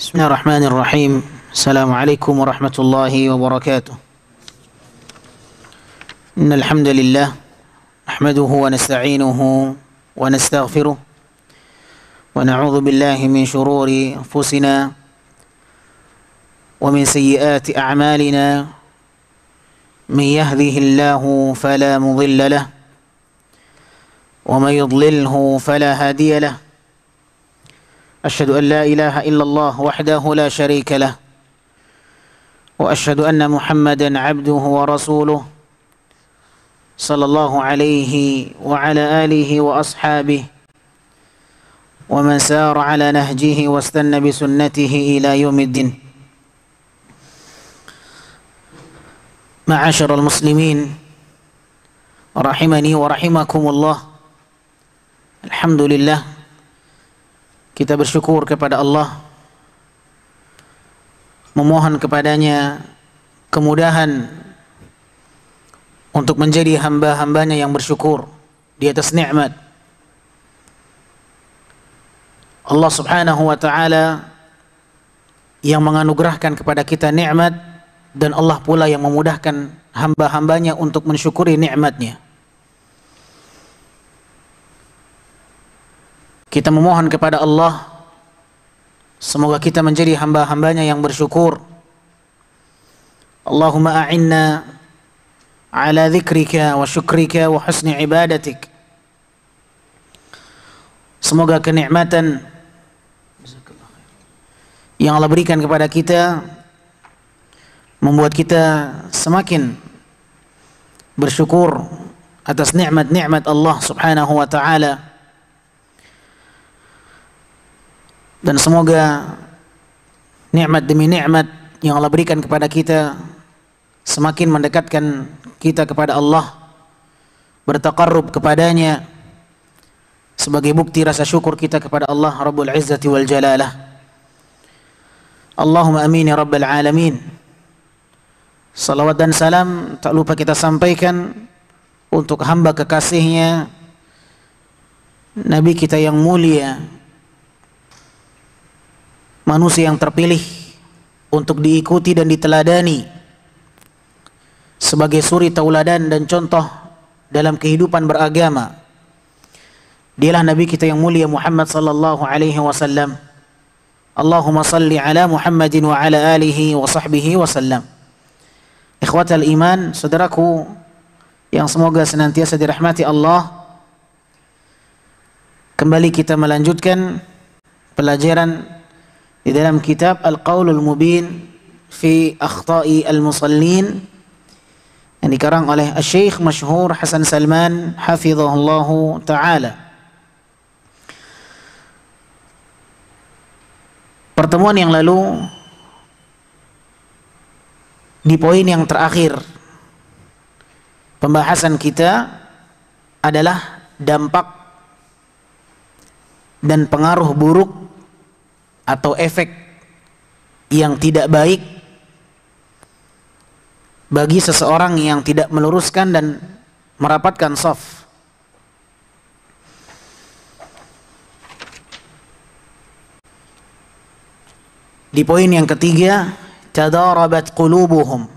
بسم الله الرحمن الرحيم. السلام عليكم ورحمة الله وبركاته. إن الحمد لله نحمده ونستعينه ونستغفره ونعوذ بالله من شرور أنفسنا ومن سيئات أعمالنا. من يهده الله فلا مضل له ومن يضلله فلا هادي له. أشهد أن لا إله إلا الله وحده لا شريك له وأشهد أن محمدا عبده ورسوله صلى الله عليه وعلى آله وأصحابه ومن سار على نهجه واستنى بسنته إلى يوم الدين. معاشر المسلمين رحمني ورحمكم الله. Alhamdulillah, kita bersyukur kepada Allah, memohon kepadanya kemudahan untuk menjadi hamba-hambanya yang bersyukur di atas nikmat. Allah subhanahu wa ta'ala yang menganugerahkan kepada kita nikmat, dan Allah pula yang memudahkan hamba-hambanya untuk mensyukuri nikmatnya. Kita memohon kepada Allah, semoga kita menjadi hamba-hambanya yang bersyukur. Allahumma a'inna ala dzikrika wa syukrika wa husni ibadatik. Semoga kenikmatan yang Allah berikan kepada kita membuat kita semakin bersyukur atas nikmat-nikmat Allah subhanahu wa ta'ala. Dan semoga nikmat demi nikmat yang Allah berikan kepada kita semakin mendekatkan kita kepada Allah, bertaqarrub kepadanya sebagai bukti rasa syukur kita kepada Allah Rabbul Izzati wal Jalalah. Allahumma amin ya Rabbal Alamin. Salawat dan salam tak lupa kita sampaikan untuk hamba kekasihnya, Nabi kita yang mulia, manusia yang terpilih untuk diikuti dan diteladani sebagai suri tauladan dan contoh dalam kehidupan beragama. Dialah Nabi kita yang mulia Muhammad sallallahu alaihi wasallam. Allahumma salli ala Muhammadin wa ala alihi wa sahbihi wasallam. Ikhwatal iman, saudaraku yang semoga senantiasa dirahmati Allah, kembali kita melanjutkan pelajaran di dalam kitab Al-Qaulul Mubin fi Akhta'i Al-Musallin yang dikarang oleh Syekh Masyhur Hasan Salman hafizahullahu ta'ala. Pertemuan yang lalu, di poin yang terakhir pembahasan kita adalah dampak dan pengaruh buruk atau efek yang tidak baik bagi seseorang yang tidak meluruskan dan merapatkan shaf. Di poin yang ketiga, tadarabat qulubuhum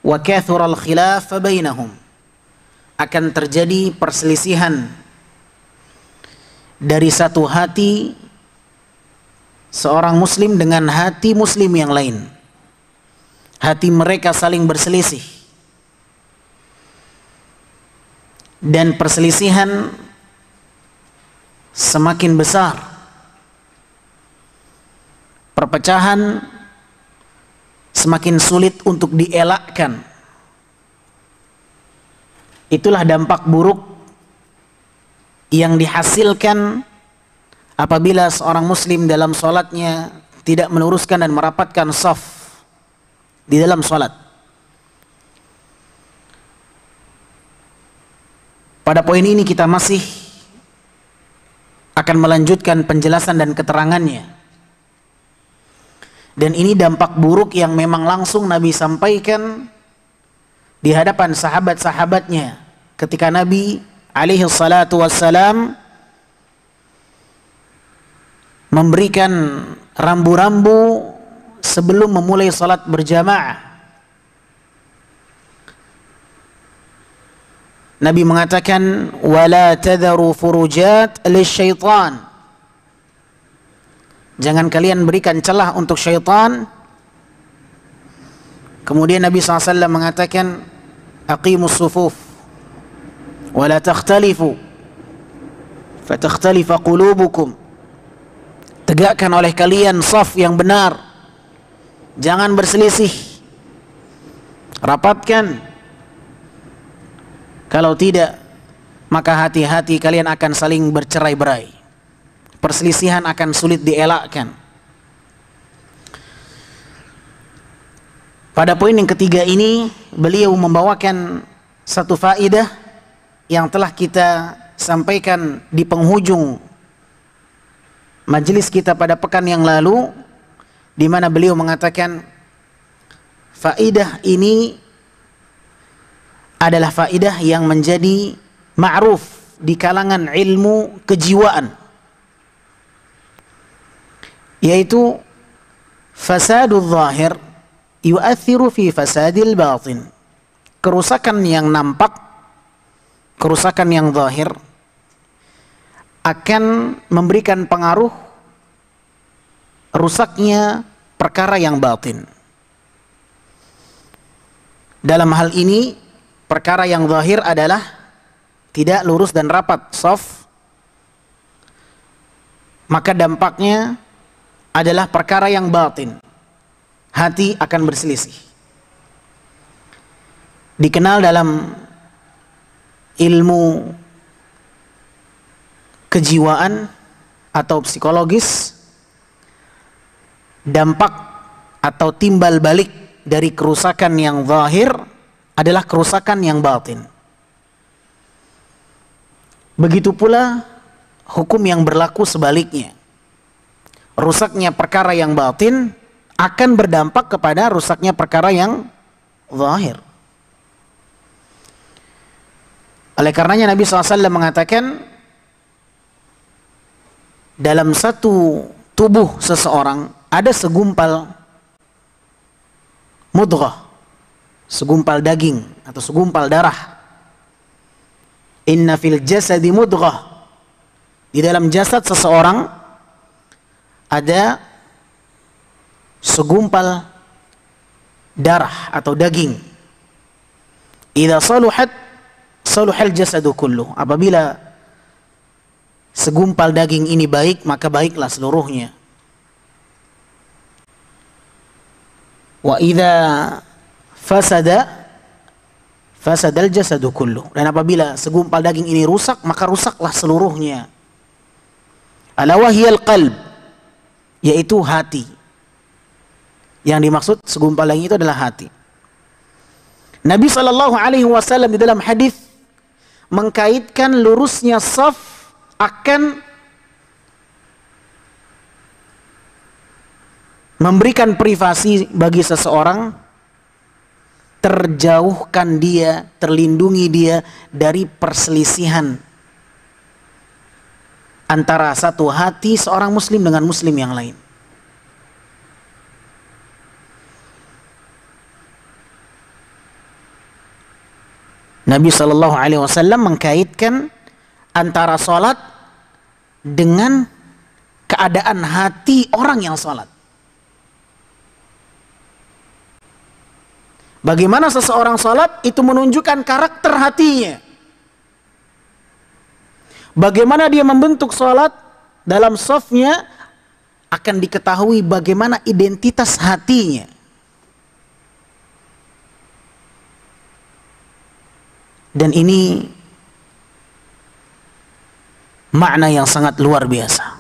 wa kathura al-khilaf bainahum, akan terjadi perselisihan dari satu hati seorang muslim dengan hati muslim yang lain. Hati mereka saling berselisih, dan perselisihan semakin besar, perpecahan semakin sulit untuk dielakkan. Itulah dampak buruk yang dihasilkan apabila seorang muslim dalam sholatnya tidak meluruskan dan merapatkan shaf di dalam sholat. Pada poin ini kita masih akan melanjutkan penjelasan dan keterangannya. Dan ini dampak buruk yang memang langsung Nabi sampaikan di hadapan sahabat-sahabatnya ketika Nabi alaihi salatu wassalam memberikan rambu-rambu sebelum memulai salat berjamaah. Nabi mengatakan, wala tadharu furujat lisyaitan. Jangan kalian berikan celah untuk syaitan. Kemudian Nabi SAW mengatakan, aqimus sufuf wala takhtalifu fatakhtalifa qulubukum. Tegakkan oleh kalian saf yang benar, jangan berselisih, rapatkan. Kalau tidak, maka hati-hati kalian akan saling bercerai-berai. Perselisihan akan sulit dielakkan. Pada poin yang ketiga ini, beliau membawakan satu faedah yang telah kita sampaikan di penghujung majelis kita pada pekan yang lalu, di mana beliau mengatakan faedah ini adalah faedah yang menjadi ma'ruf di kalangan ilmu kejiwaan, yaitu fasadul zahir yu'athiru fi fasadil batin. Kerusakan yang nampak, kerusakan yang zahir akan memberikan pengaruh rusaknya perkara yang batin. Dalam hal ini, perkara yang zahir adalah tidak lurus dan rapat shaf, maka dampaknya adalah perkara yang batin. Hati akan berselisih. Dikenal dalam ilmu kejiwaan atau psikologis, dampak atau timbal balik dari kerusakan yang zahir adalah kerusakan yang batin. Begitu pula hukum yang berlaku sebaliknya. Rusaknya perkara yang batin akan berdampak kepada rusaknya perkara yang zahir. Oleh karenanya Nabi SAW mengatakan, dalam satu tubuh seseorang ada segumpal mudghah, segumpal daging atau segumpal darah. Inna fil jasadi mudghah. Di dalam jasad seseorang ada segumpal darah atau daging. Idza saluhat saluhal jasadu kullu. Apabila segumpal daging ini baik, maka baiklah seluruhnya. Wa idza fasadal jasadu kullu. Dan apabila segumpal daging ini rusak, maka rusaklah seluruhnya. Ala wahiyal qalb, yaitu hati. Yang dimaksud segumpal daging itu adalah hati. Nabi SAW di dalam hadis mengkaitkan lurusnya shaf akan memberikan privasi bagi seseorang, terjauhkan dia, terlindungi dia dari perselisihan antara satu hati seorang muslim dengan muslim yang lain. Nabi SAW mengkaitkan antara sholat dengan keadaan hati orang yang sholat. Bagaimana seseorang sholat itu menunjukkan karakter hatinya. Bagaimana dia membentuk sholat dalam shafnya akan diketahui bagaimana identitas hatinya. Dan ini makna yang sangat luar biasa,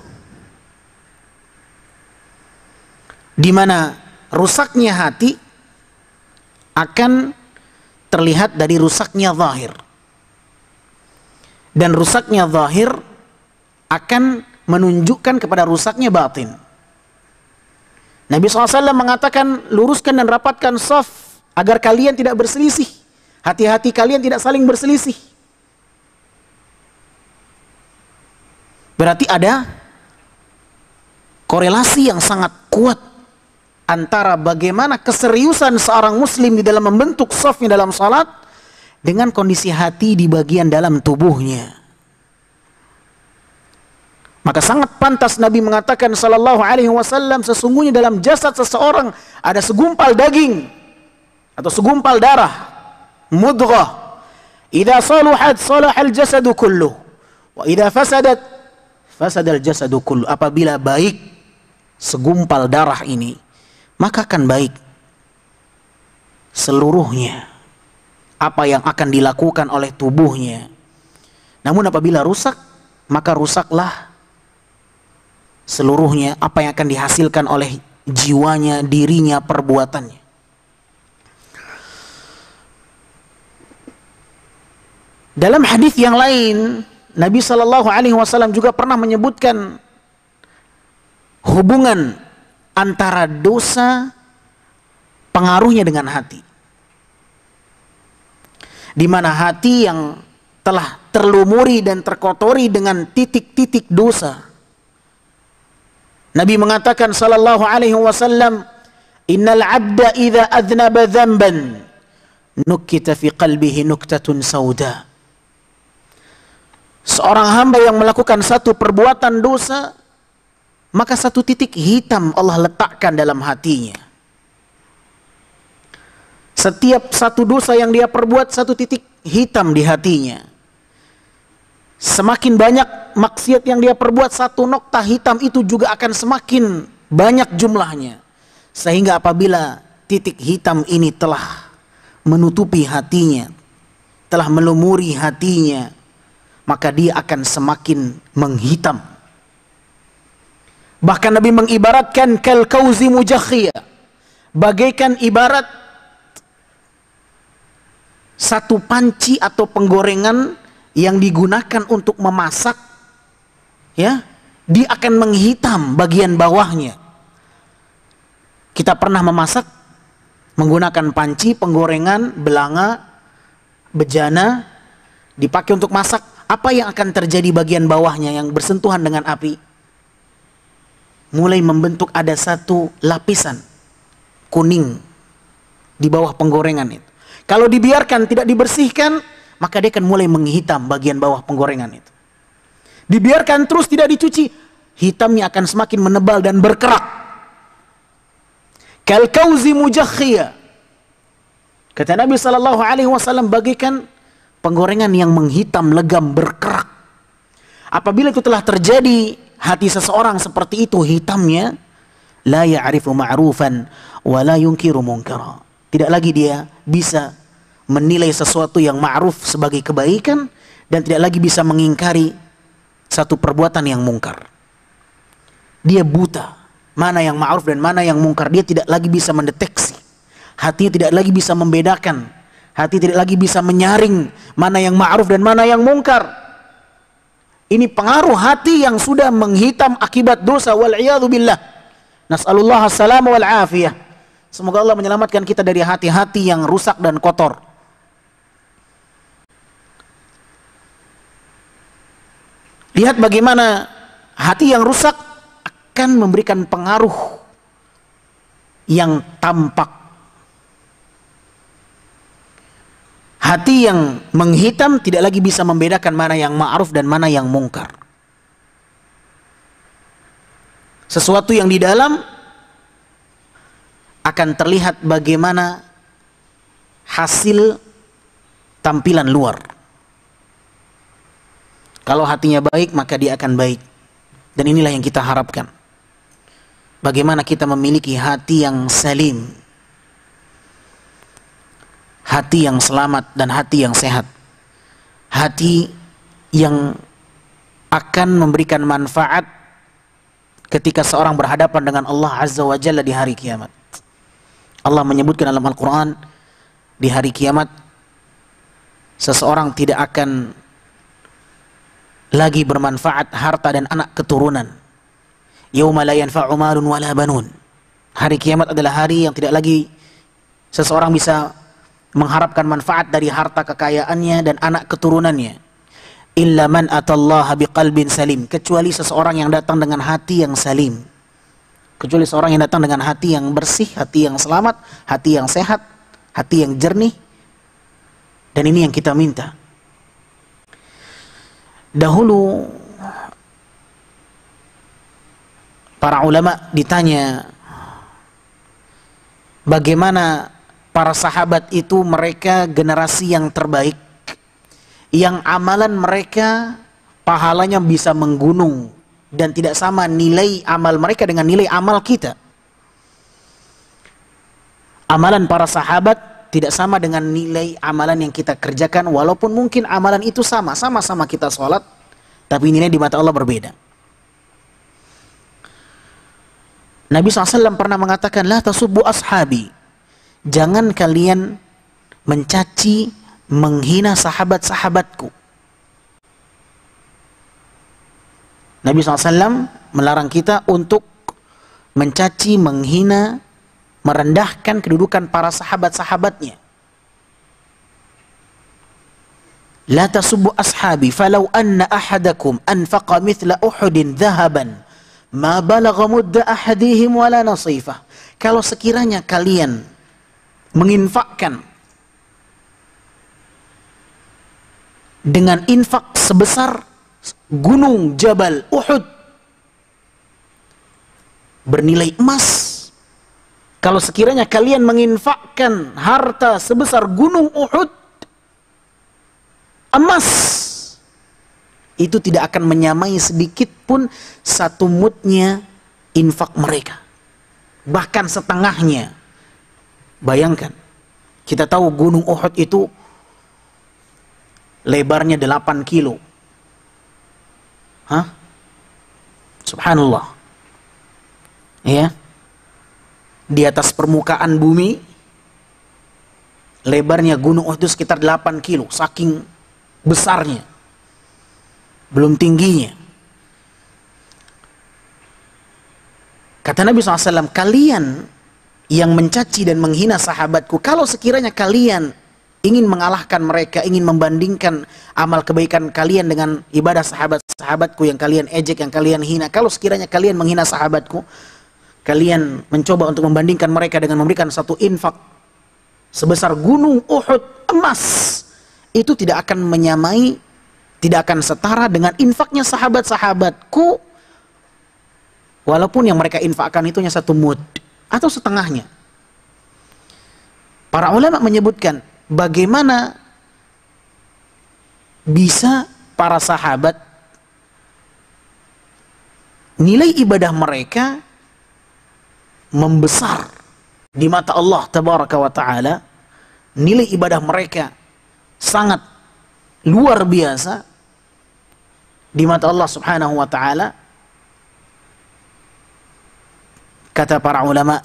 di mana rusaknya hati akan terlihat dari rusaknya zahir, dan rusaknya zahir akan menunjukkan kepada rusaknya batin. Nabi SAW mengatakan, luruskan dan rapatkan shaf agar kalian tidak berselisih. Hati-hati kalian tidak saling berselisih. Berarti ada korelasi yang sangat kuat antara bagaimana keseriusan seorang muslim di dalam membentuk shafnya dalam salat dengan kondisi hati di bagian dalam tubuhnya. Maka sangat pantas Nabi mengatakan sallallahu alaihi wasallam, sesungguhnya dalam jasad seseorang ada segumpal daging atau segumpal darah, mudghah. Idza saluhat salahal jasadu kulluh wa idza fasadat fasadal jasadu kulluh. Apabila baik segumpal darah ini, maka akan baik seluruhnya apa yang akan dilakukan oleh tubuhnya. Namun apabila rusak, maka rusaklah seluruhnya apa yang akan dihasilkan oleh jiwanya, dirinya, perbuatannya. Dalam hadis yang lain, Nabi Shallallahu Alaihi Wasallam juga pernah menyebutkan hubungan antara dosa pengaruhnya dengan hati, di mana hati yang telah terlumuri dan terkotori dengan titik-titik dosa. Nabi mengatakan sallallahu alaihi wasallam, innal abda idza adznaba dzamban nukkita fi qalbihi nuktatun sauda. Seorang hamba yang melakukan satu perbuatan dosa, maka satu titik hitam Allah letakkan dalam hatinya. Setiap satu dosa yang dia perbuat, satu titik hitam di hatinya. Semakin banyak maksiat yang dia perbuat, satu nokta hitam itu juga akan semakin banyak jumlahnya. Sehingga apabila titik hitam ini telah menutupi hatinya, telah melumuri hatinya, maka dia akan semakin menghitam. Bahkan Nabi mengibaratkan kal kauzi mujakhiyah, bagaikan ibarat satu panci atau penggorengan yang digunakan untuk memasak, ya, dia akan menghitam bagian bawahnya. Kita pernah memasak menggunakan panci, penggorengan, belanga, bejana, dipakai untuk masak. Apa yang akan terjadi bagian bawahnya yang bersentuhan dengan api? Mulai membentuk ada satu lapisan kuning di bawah penggorengan itu. Kalau dibiarkan tidak dibersihkan, maka dia akan mulai menghitam bagian bawah penggorengan itu. Dibiarkan terus tidak dicuci, hitamnya akan semakin menebal dan berkerak. Kal kauzi mujakhiyah, kata Nabi sallallahu alaihi wasallam, bagaikan penggorengan yang menghitam, legam, berkerak. Apabila itu telah terjadi, hati seseorang seperti itu hitamnya, la ya'rifu ma'rufan wa la yunkiru munkara. Tidak lagi dia bisa menilai sesuatu yang ma'ruf sebagai kebaikan, dan tidak lagi bisa mengingkari satu perbuatan yang mungkar. Dia buta mana yang ma'ruf dan mana yang mungkar. Dia tidak lagi bisa mendeteksi, hatinya tidak lagi bisa membedakan, hati tidak lagi bisa menyaring mana yang ma'ruf dan mana yang mungkar. Ini pengaruh hati yang sudah menghitam akibat dosa, wal'iyadzu billah. Nas'alullah as-salama wal afiyah. Semoga Allah menyelamatkan kita dari hati-hati yang rusak dan kotor. Lihat bagaimana hati yang rusak akan memberikan pengaruh yang tampak. Hati yang menghitam tidak lagi bisa membedakan mana yang ma'ruf dan mana yang mungkar. Sesuatu yang di dalam akan terlihat bagaimana hasil tampilan luar. Kalau hatinya baik, maka dia akan baik. Dan inilah yang kita harapkan. Bagaimana kita memiliki hati yang salim, hati yang selamat dan hati yang sehat. Hati yang akan memberikan manfaat ketika seorang berhadapan dengan Allah Azza wa Jalla di hari kiamat. Allah menyebutkan dalam Al-Quran, di hari kiamat seseorang tidak akan lagi bermanfaat harta dan anak keturunan. Yauma la yanfa'u malun wala banun. Hari kiamat adalah hari yang tidak lagi seseorang bisa mengharapkan manfaat dari harta kekayaannya dan anak keturunannya. Illa man atallaha biqalbin salim, kecuali seseorang yang datang dengan hati yang salim, kecuali seorang yang datang dengan hati yang bersih, hati yang selamat, hati yang sehat, hati yang jernih. Dan ini yang kita minta. Dahulu para ulama ditanya bagaimana para sahabat itu mereka generasi yang terbaik, yang amalan mereka pahalanya bisa menggunung dan tidak sama nilai amal mereka dengan nilai amal kita. Amalan para sahabat tidak sama dengan nilai amalan yang kita kerjakan, walaupun mungkin amalan itu sama-sama kita sholat, tapi nilai di mata Allah berbeda. Nabi SAW pernah mengatakan, la tasubbu ashabi, jangan kalian mencaci, menghina sahabat-sahabatku. Nabi SAW melarang kita untuk mencaci, menghina, merendahkan kedudukan para sahabat-sahabatnya. La tasubbu ashabi falau anna ahadakum anfaqa mithla Uhudin dhahaban ma balagha mudda ahadihim wala nasifah. Kalau sekiranya kalian menginfakkan dengan infak sebesar gunung Jabal Uhud bernilai emas, kalau sekiranya kalian menginfakkan harta sebesar gunung Uhud emas, itu tidak akan menyamai sedikit pun satu mudnya infak mereka, bahkan setengahnya. Bayangkan, kita tahu gunung Uhud itu lebarnya 8 kilo. Subhanallah. Ya. Di atas permukaan bumi, lebarnya gunung Uhud itu sekitar 8 kilo, saking besarnya, belum tingginya. Kata Nabi SAW, kalian yang mencaci dan menghina sahabatku, kalau sekiranya kalian ingin mengalahkan mereka, ingin membandingkan amal kebaikan kalian dengan ibadah sahabat-sahabatku yang kalian ejek, yang kalian hina, kalau sekiranya kalian menghina sahabatku, kalian mencoba untuk membandingkan mereka dengan memberikan satu infak sebesar gunung Uhud emas, itu tidak akan menyamai, tidak akan setara dengan infaknya sahabat-sahabatku, walaupun yang mereka infakkan itu hanya 1 mud atau setengahnya. Para ulama menyebutkan bagaimana bisa para sahabat nilai ibadah mereka membesar di mata Allah tabaraka wa ta'ala, nilai ibadah mereka sangat luar biasa di mata Allah subhanahu wa ta'ala. Kata para ulama,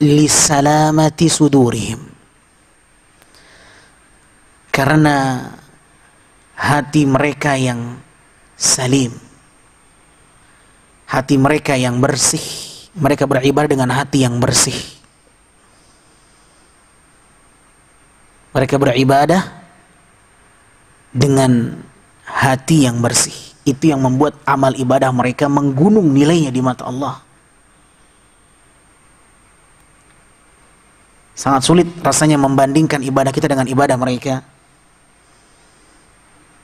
lisalamati sudurihim, karena hati mereka yang salim, hati mereka yang bersih. Mereka beribadah dengan hati yang bersih. Mereka beribadah dengan hati yang bersih. Itu yang membuat amal ibadah mereka menggunung nilainya di mata Allah. Sangat sulit rasanya membandingkan ibadah kita dengan ibadah mereka.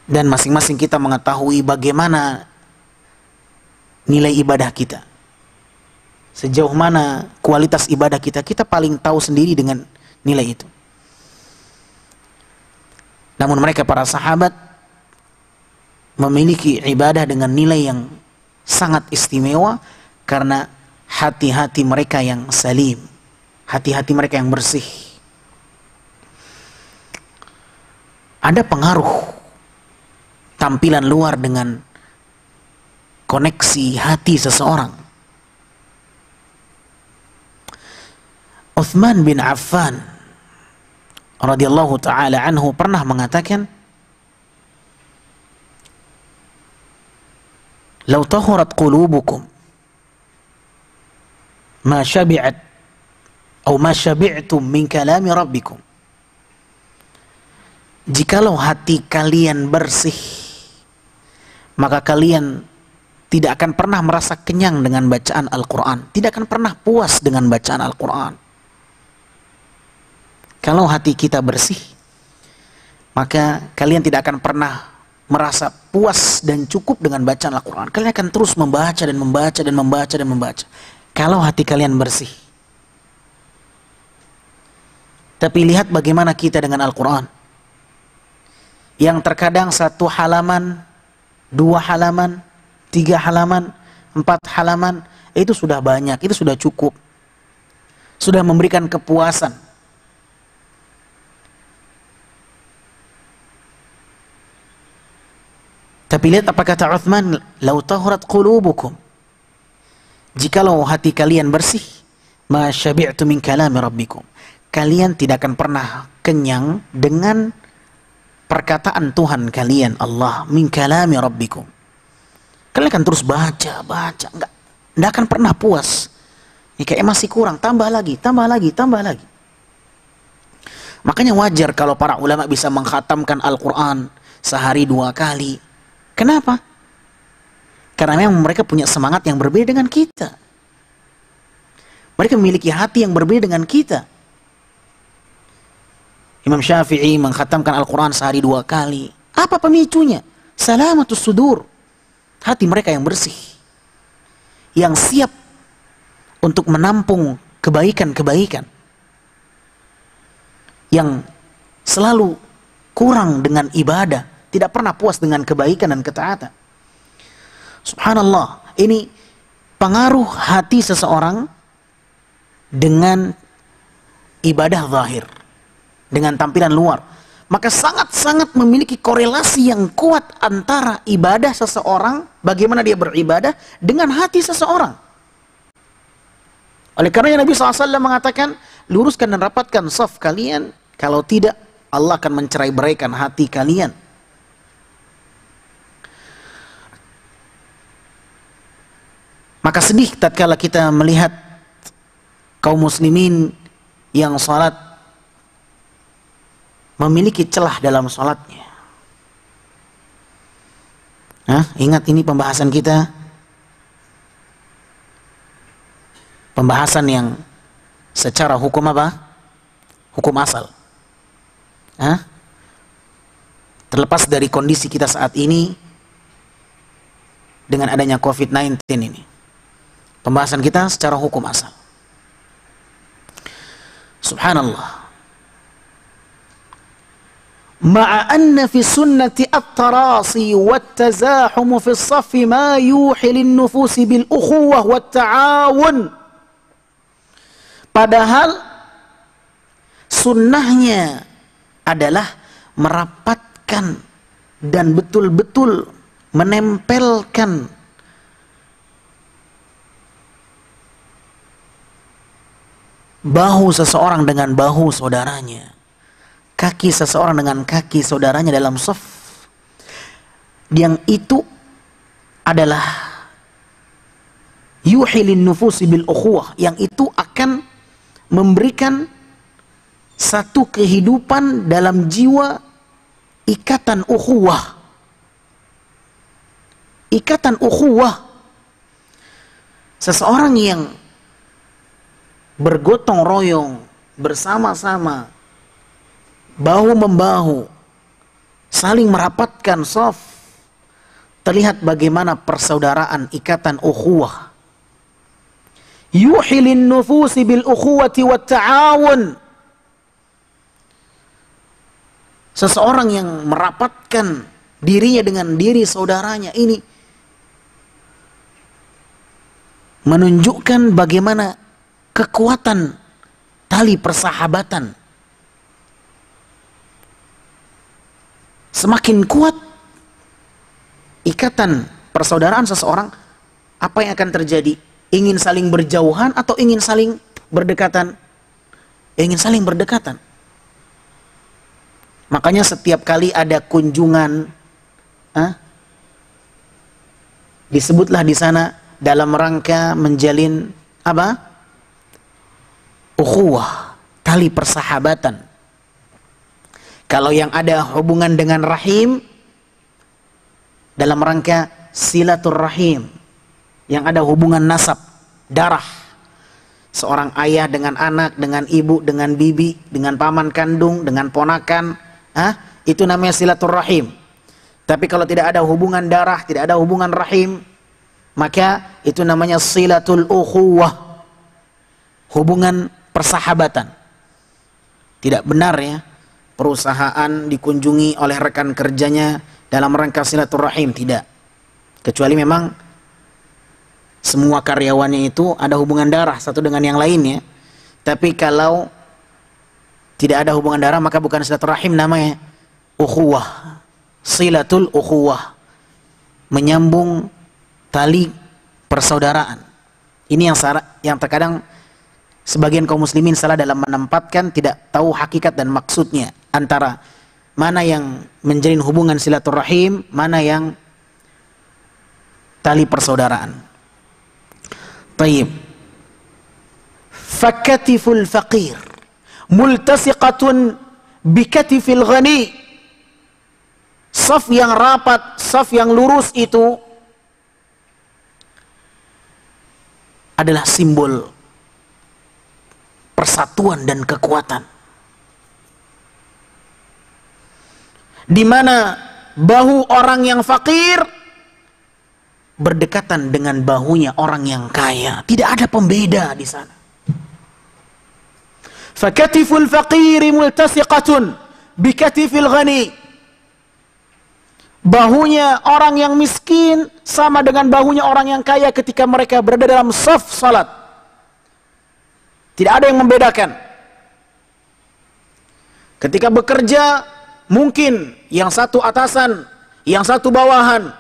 Dan masing-masing kita mengetahui bagaimana nilai ibadah kita, sejauh mana kualitas ibadah kita, kita paling tahu sendiri dengan nilai itu. Namun mereka para sahabat memiliki ibadah dengan nilai yang sangat istimewa karena hati-hati mereka yang salim, hati-hati mereka yang bersih. Ada pengaruh tampilan luar dengan koneksi hati seseorang. Uthman bin Affan radhiyallahu ta'ala anhu pernah mengatakan, "Lau tahurat qulubukum ma syabi'at atau ma syabi'tum min kalami rabbikum." Jikalau hati kalian bersih, maka kalian tidak akan pernah merasa kenyang dengan bacaan Al-Quran, tidak akan pernah puas dengan bacaan Al-Quran. Kalau hati kita bersih, maka kalian tidak akan pernah merasa puas dan cukup dengan bacaan Al-Quran. Kalian akan terus membaca dan membaca dan membaca dan membaca. Kalau hati kalian bersih. Tapi lihat bagaimana kita dengan Al-Quran. Yang terkadang 1 halaman, 2 halaman, 3 halaman, 4 halaman, itu sudah banyak, itu sudah cukup. Sudah memberikan kepuasan. Tapi lihat apa kata Uthman, "Lau tahurat qulubukum." Jikalau hati kalian bersih, ma syabi'tu min kalami rabbikum. Kalian tidak akan pernah kenyang dengan perkataan Tuhan kalian, Allah, min kalami rabbikum. Kalian akan terus baca, enggak akan pernah puas. Ya, kayak masih kurang, tambah lagi, tambah lagi, tambah lagi. Makanya wajar kalau para ulama bisa mengkhatamkan Al-Quran sehari 2 kali. Kenapa? Karena memang mereka punya semangat yang berbeda dengan kita. Mereka memiliki hati yang berbeda dengan kita. Imam Syafi'i mengkhatamkan Al-Quran sehari 2 kali. Apa pemicunya? Salamatus sudur. Hati mereka yang bersih. Yang siap untuk menampung kebaikan-kebaikan. Yang selalu kurang dengan ibadah. Tidak pernah puas dengan kebaikan dan ketaatan. Subhanallah. Ini pengaruh hati seseorang dengan ibadah zahir. Dengan tampilan luar. Maka sangat-sangat memiliki korelasi yang kuat antara ibadah seseorang, bagaimana dia beribadah, dengan hati seseorang. Oleh karena Nabi SAW mengatakan, luruskan dan rapatkan saf kalian, kalau tidak Allah akan mencerai-beraikan hati kalian. Maka sedih tatkala kita melihat kaum muslimin yang salat memiliki celah dalam salatnya. Ingat ini pembahasan kita. Pembahasan yang secara hukum apa? Hukum asal. Terlepas dari kondisi kita saat ini dengan adanya COVID-19 ini. Pembahasan kita secara hukum asal. Subhanallah. Ma'a anna fi sunnati at-tarasi wat-tazahumu fi as-saffi ma yuhi lin-nufusi bil-ukhuwah wat-ta'awun. Padahal sunnahnya adalah merapatkan dan betul-betul menempelkan bahu seseorang dengan bahu saudaranya, kaki seseorang dengan kaki saudaranya dalam shaf. Yang itu adalah yuhilin nufusi bil ukhuwah, yang itu akan memberikan satu kehidupan dalam jiwa, ikatan ukhuwah. Ikatan ukhuwah. Seseorang yang bergotong royong bersama-sama, bahu-membahu, saling merapatkan shaf, terlihat bagaimana persaudaraan, ikatan ukhuwah. Yuhilin nufusi bil ukhuwati wat ta'awun. Seseorang yang merapatkan dirinya dengan diri saudaranya, ini menunjukkan bagaimana kekuatan tali persahabatan. Semakin kuat ikatan persaudaraan seseorang, apa yang akan terjadi? Ingin saling berjauhan atau ingin saling berdekatan? Ingin saling berdekatan. Makanya setiap kali ada kunjungan, disebutlah di sana dalam rangka menjalin apa? Ukhuwah, tali persahabatan. Kalau yang ada hubungan dengan rahim, dalam rangka silaturrahim, yang ada hubungan nasab, darah. Seorang ayah dengan anak, dengan ibu, dengan bibi, dengan paman kandung, dengan ponakan, itu namanya silaturrahim. Tapi kalau tidak ada hubungan darah, tidak ada hubungan rahim, maka itu namanya silatul ukhuwah, hubungan persahabatan. Tidak benar ya perusahaan dikunjungi oleh rekan kerjanya dalam rangka silaturrahim, tidak. Kecuali memang semua karyawannya itu ada hubungan darah satu dengan yang lainnya. Tapi kalau tidak ada hubungan darah maka bukan silaturrahim, namanya ukhuwah, silatul ukhuwah, menyambung tali persaudaraan. Ini yang terkadang sebagian kaum muslimin salah dalam menempatkan, tidak tahu hakikat dan maksudnya antara mana yang menjalin hubungan silaturrahim, mana yang tali persaudaraan. Tayyib. Fakatiful faqir multasiqatun bikatifil ghani. Saf yang rapat, saf yang lurus itu adalah simbol persatuan dan kekuatan, di mana bahu orang yang fakir berdekatan dengan bahunya orang yang kaya. Tidak ada pembeda di sana. Fakatiful faqiri multasiqatun bikatifil ghani. Bahunya orang yang miskin sama dengan bahunya orang yang kaya ketika mereka berada dalam saf salat. Tidak ada yang membedakan. Ketika bekerja, mungkin yang satu atasan, yang satu bawahan.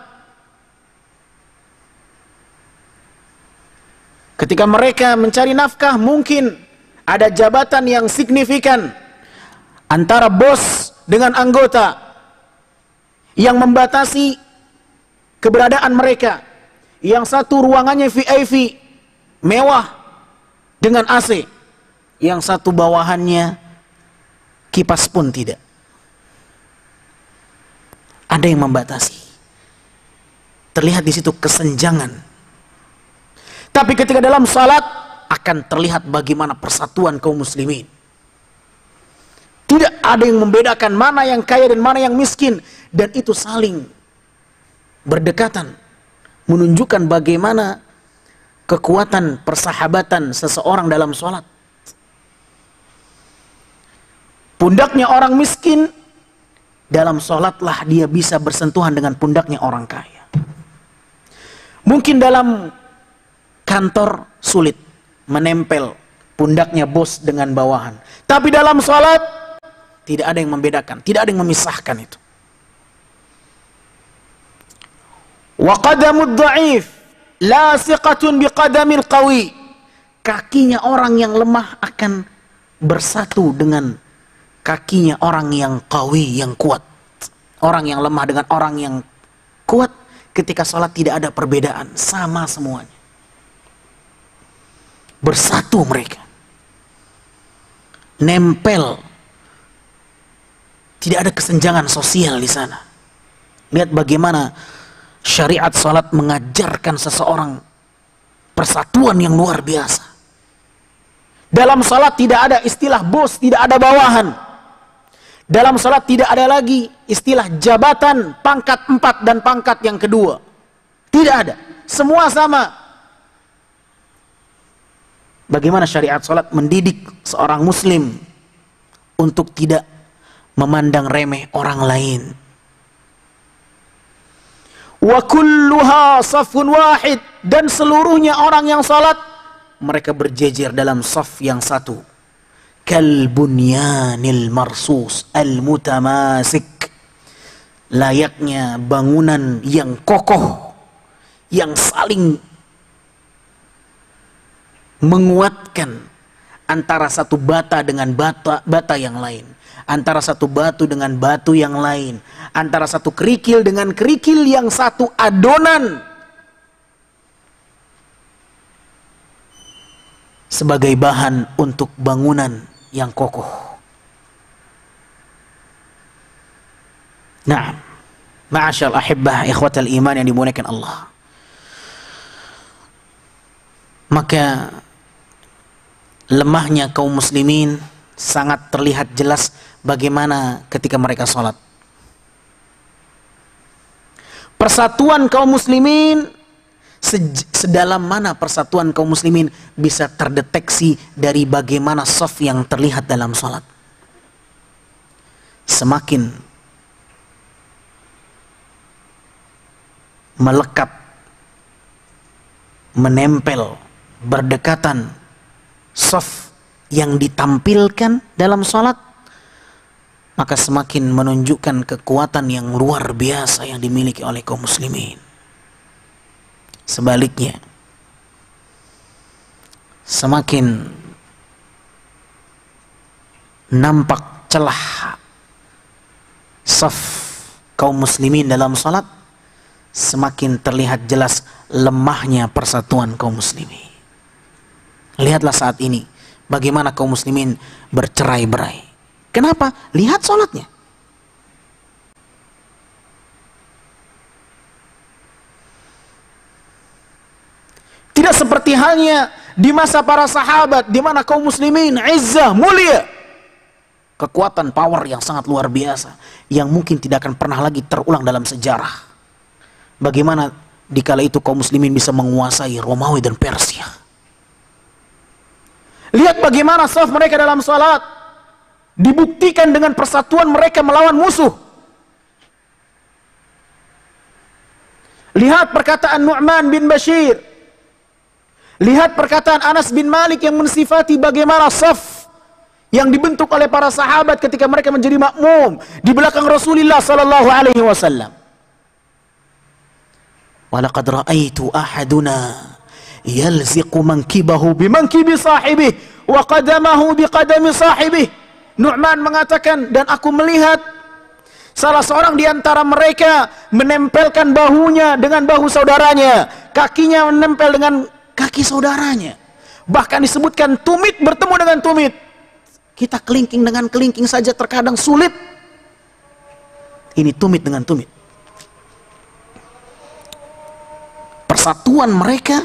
Ketika mereka mencari nafkah, mungkin ada jabatan yang signifikan antara bos dengan anggota yang membatasi keberadaan mereka. Yang satu ruangannya VIP, mewah, dengan AC, yang satu bawahannya kipas pun tidak. Ada yang membatasi. Terlihat di situ kesenjangan. Tapi ketika dalam salat akan terlihat bagaimana persatuan kaum muslimin. Tidak ada yang membedakan mana yang kaya dan mana yang miskin, dan itu saling berdekatan, menunjukkan bagaimana kekuatan persahabatan seseorang dalam sholat. Pundaknya orang miskin, dalam sholatlah dia bisa bersentuhan dengan pundaknya orang kaya. Mungkin dalam kantor sulit menempel pundaknya bos dengan bawahan, tapi dalam sholat tidak ada yang membedakan, tidak ada yang memisahkan itu. Wa qadamud dha'if lasiqatun biqadamil qawi. Kakinya orang yang lemah akan bersatu dengan kakinya orang yang qawi, yang kuat. Orang yang lemah dengan orang yang kuat, ketika sholat tidak ada perbedaan, sama semuanya. Bersatu mereka, nempel, tidak ada kesenjangan sosial di sana. Lihat bagaimana syariat salat mengajarkan seseorang persatuan yang luar biasa. Dalam salat tidak ada istilah bos, tidak ada bawahan. Dalam salat tidak ada lagi istilah jabatan, pangkat 4 dan pangkat yang kedua. Tidak ada. Semua sama. Bagaimana syariat salat mendidik seorang muslim untuk tidak memandang remeh orang lain. Wa kulluha safun wahid, dan seluruhnya orang yang salat mereka berjejer dalam saf yang satu. Kal bunyanil marsus al mutamasik, layaknya bangunan yang kokoh yang saling menguatkan antara satu bata dengan bata yang lain, antara satu batu dengan batu yang lain, antara satu kerikil dengan kerikil yang satu adonan, sebagai bahan untuk bangunan yang kokoh. Nah, ma'asyal ahibbah ikhwatal iman yang dimuliakan Allah. Maka lemahnya kaum muslimin sangat terlihat jelas bagaimana ketika mereka sholat. Persatuan kaum muslimin, sedalam mana persatuan kaum muslimin bisa terdeteksi dari bagaimana shaf yang terlihat dalam sholat. Semakin melekat, menempel, berdekatan shaf yang ditampilkan dalam sholat, maka semakin menunjukkan kekuatan yang luar biasa yang dimiliki oleh kaum muslimin. Sebaliknya, semakin nampak celah shaf kaum muslimin dalam sholat, semakin terlihat jelas lemahnya persatuan kaum muslimin. Lihatlah saat ini bagaimana kaum muslimin bercerai-berai. Kenapa? Lihat sholatnya. Tidak seperti halnya di masa para sahabat, di mana kaum muslimin izzah, mulia, kekuatan, power yang sangat luar biasa, yang mungkin tidak akan pernah lagi terulang dalam sejarah. Bagaimana dikala itu kaum muslimin bisa menguasai Romawi dan Persia. Lihat bagaimana shaf mereka dalam salat dibuktikan dengan persatuan mereka melawan musuh. Lihat perkataan Nu'man bin Bashir, lihat perkataan Anas bin Malik yang mensifati bagaimana shaf yang dibentuk oleh para sahabat ketika mereka menjadi makmum di belakang Rasulullah sallallahu alaihi wasallam. Walaqad ra'aitu ahaduna yalziqu mankibahu bimankibi sahibih wa qadamahu biqadami sahibih. Nu'man mengatakan, dan aku melihat salah seorang di antara mereka menempelkan bahunya dengan bahu saudaranya, kakinya menempel dengan kaki saudaranya. Bahkan disebutkan tumit bertemu dengan tumit. Kita kelingking dengan kelingking saja terkadang sulit. Ini tumit dengan tumit. Persatuan mereka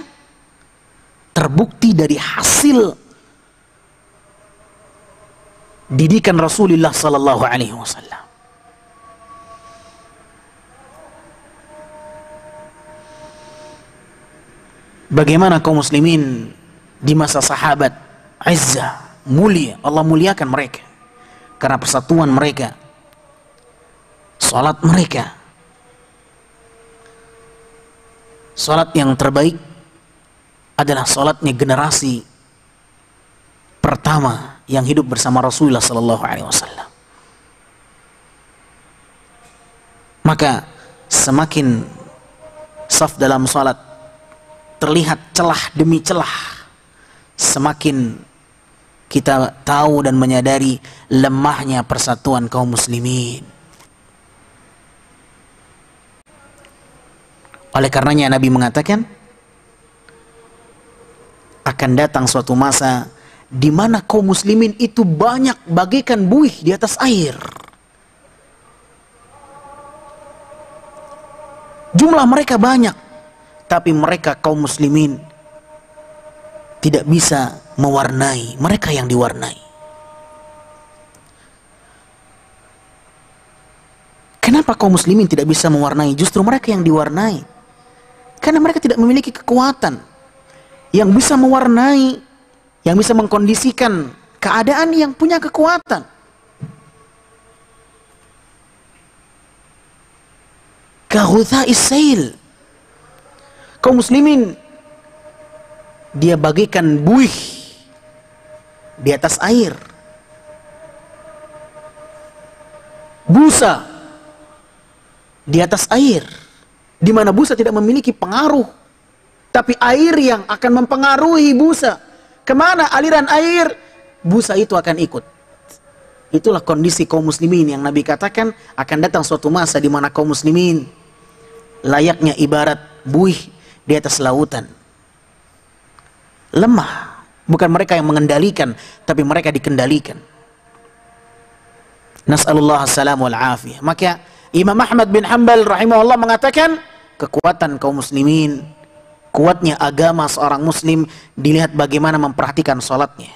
terbukti dari hasil didikan Rasulullah sallallahu alaihi wasallam. Bagaimana kaum muslimin di masa sahabat izzah, mulia, Allah muliakan mereka karena persatuan mereka, salat mereka, salat yang terbaik adalah salatnya generasi pertama yang hidup bersama Rasulullah sallallahu alaihi wasallam. Maka semakin shaf dalam salat terlihat celah demi celah, semakin kita tahu dan menyadari lemahnya persatuan kaum muslimin. Oleh karenanya Nabi mengatakan, akan datang suatu masa di mana kaum muslimin itu banyak bagaikan buih di atas air. Jumlah mereka banyak, tapi mereka kaum muslimin tidak bisa mewarnai, mereka yang diwarnai. Kenapa kaum muslimin tidak bisa mewarnai? Justru mereka yang diwarnai. Karena mereka tidak memiliki kekuatan yang bisa mewarnai, yang bisa mengkondisikan keadaan yang punya kekuatan. Kaghutha is-sail. Kaum muslimin dia bagaikan buih di atas air, busa di atas air, di mana busa tidak memiliki pengaruh, tapi air yang akan mempengaruhi busa. Kemana aliran air, busa itu akan ikut. Itulah kondisi kaum muslimin yang Nabi katakan akan datang suatu masa di mana kaum muslimin layaknya ibarat buih di atas lautan. Lemah, bukan mereka yang mengendalikan, tapi mereka dikendalikan. Nas'alullah as-salam wal afiyah. Maka Imam Ahmad bin Hanbal rahimahullah mengatakan, kekuatan kaum muslimin, Kuatnya agama seorang muslim dilihat bagaimana memperhatikan salatnya.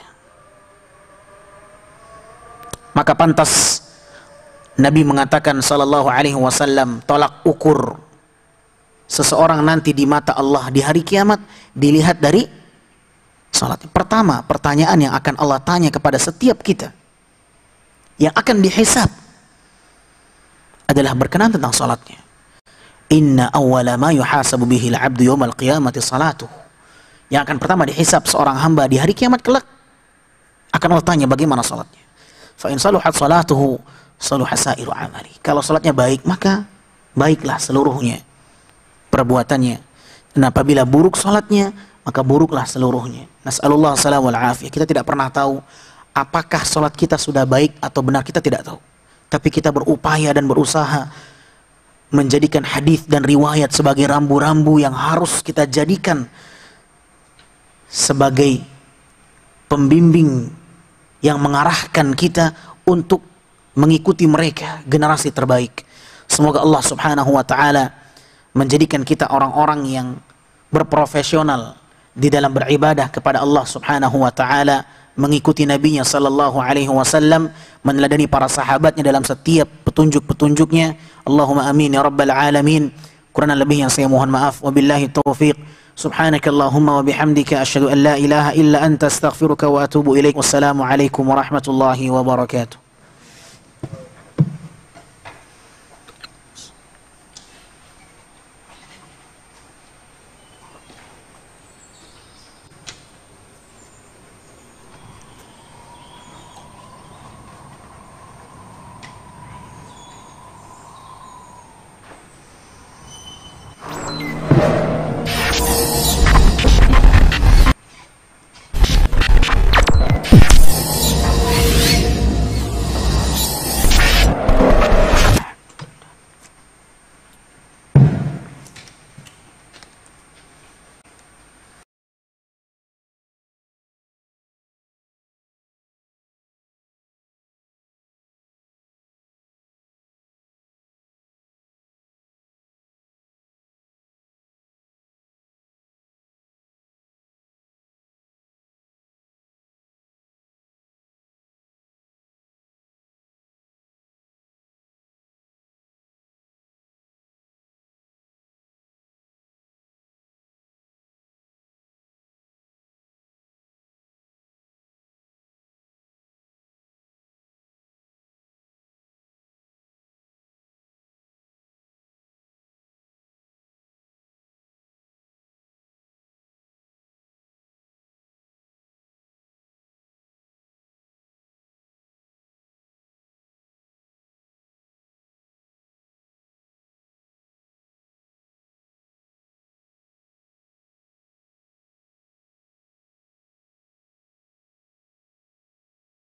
Maka pantas Nabi mengatakan sallallahu alaihi wasallam, tolak ukur seseorang nanti di mata Allah di hari kiamat dilihat dari salatnya. Pertama, pertanyaan yang akan Allah tanya kepada setiap kita yang akan dihisab adalah berkenaan tentang salatnya. Inna awwala ma yuhasabu bihi al-'abdu yawmal qiyamati salatuh. Yang akan pertama dihisab seorang hamba di hari kiamat kelak akan Allah tanya bagaimana salatnya. Fa in saluhat salatuhu saluha sa'iru amali. Kalau salatnya baik, maka baiklah seluruhnya perbuatannya. Dan apabila buruk salatnya, maka buruklah seluruhnya. Nas'alullah salam wal afiyah. Kita tidak pernah tahu apakah salat kita sudah baik atau benar, kita tidak tahu. Tapi kita berupaya dan berusaha menjadikan hadis dan riwayat sebagai rambu-rambu yang harus kita jadikan sebagai pembimbing yang mengarahkan kita untuk mengikuti mereka, generasi terbaik. Semoga Allah subhanahu wa ta'ala menjadikan kita orang-orang yang berprofesional di dalam beribadah kepada Allah subhanahu wa ta'ala, mengikuti nabinya sallallahu alaihi wasallam, meneladani para sahabatnya dalam setiap petunjuk-petunjuknya. Allahumma amin ya rabbal alamin. Kurang lebih yang saya mohon maaf. Wabillahi taufiq. Subhanakallahumma wa bihamdika asyhadu an la ilaha illa anta astaghfiruka wa atubu ilaik. Wassalamu alaikum warahmatullahi wabarakatuh.